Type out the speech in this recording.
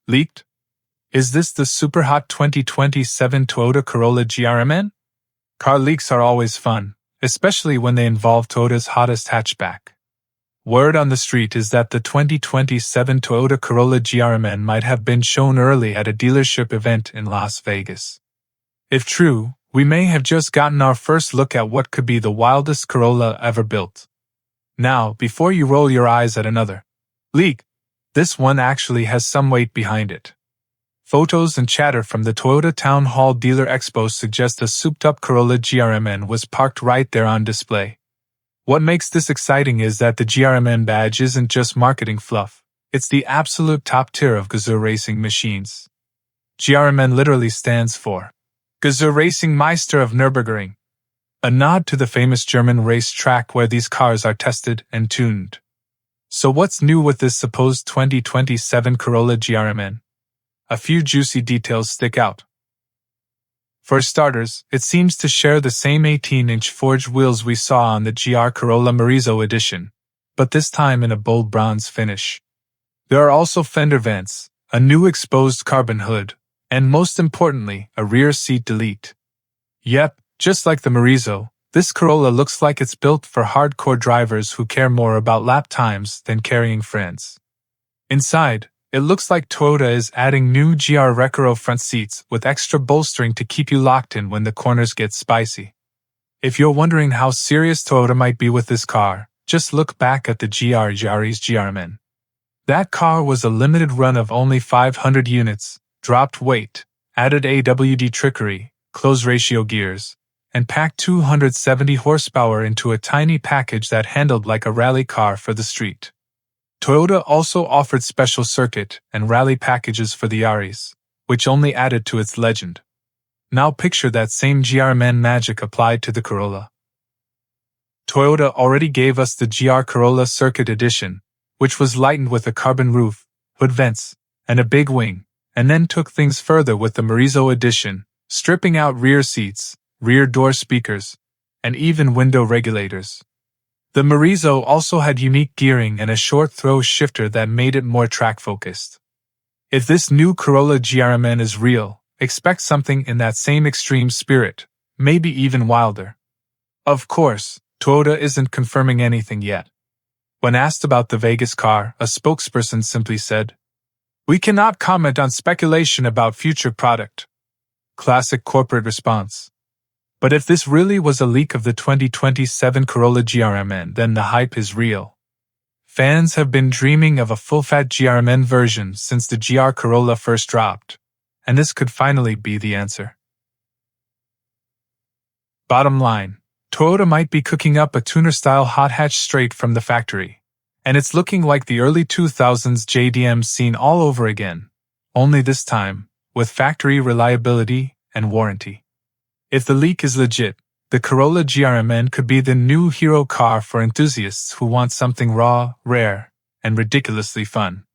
Leaked? Is this the super hot 2027 Toyota Corolla GRMN? Car leaks are always fun, especially when they involve Toyota's hottest hatchback. Word on the street is that the 2027 Toyota Corolla GRMN might have been shown early at a dealership event in Las Vegas. If true, we may have just gotten our first look at what could be the wildest Corolla ever built. Now, before you roll your eyes at another leak, this one actually has some weight behind it. Photos and chatter from the Toyota Town Hall Dealer Expo suggest a souped-up Corolla GRMN was parked right there on display. What makes this exciting is that the GRMN badge isn't just marketing fluff, it's the absolute top tier of GR racing machines. GRMN literally stands for GR Racing Meister of Nürburgring, a nod to the famous German race track where these cars are tested and tuned. So what's new with this supposed 2027 Corolla GRMN? A few juicy details stick out. For starters, it seems to share the same 18-inch forged wheels we saw on the GR Corolla Morizo Edition, but this time in a bold bronze finish. There are also fender vents, a new exposed carbon hood, and most importantly, a rear seat delete. Yep, just like the Morizo, this Corolla looks like it's built for hardcore drivers who care more about lap times than carrying friends. Inside, it looks like Toyota is adding new GR Recaro front seats with extra bolstering to keep you locked in when the corners get spicy. If you're wondering how serious Toyota might be with this car, just look back at the GR Yaris GRMN. That car was a limited run of only 500 units, dropped weight, added AWD trickery, close ratio gears, and packed 270 horsepower into a tiny package that handled like a rally car for the street. Toyota also offered special circuit and rally packages for the Yaris, which only added to its legend. Now picture that same GRMN magic applied to the Corolla. Toyota already gave us the GR Corolla Circuit Edition, which was lightened with a carbon roof, hood vents, and a big wing, and then took things further with the Morizo Edition, stripping out rear seats, rear door speakers, and even window regulators. The Morizo also had unique gearing and a short throw shifter that made it more track-focused. If this new Corolla GRMN is real, expect something in that same extreme spirit, maybe even wilder. Of course, Toyota isn't confirming anything yet. When asked about the Vegas car, a spokesperson simply said, "We cannot comment on speculation about future product." Classic corporate response. But if this really was a leak of the 2027 Corolla GRMN, then the hype is real. Fans have been dreaming of a full-fat GRMN version since the GR Corolla first dropped, and this could finally be the answer. Bottom line, Toyota might be cooking up a tuner-style hot hatch straight from the factory, and it's looking like the early 2000s JDM scene all over again, only this time, with factory reliability and warranty. If the leak is legit, the Corolla GRMN could be the new hero car for enthusiasts who want something raw, rare, and ridiculously fun.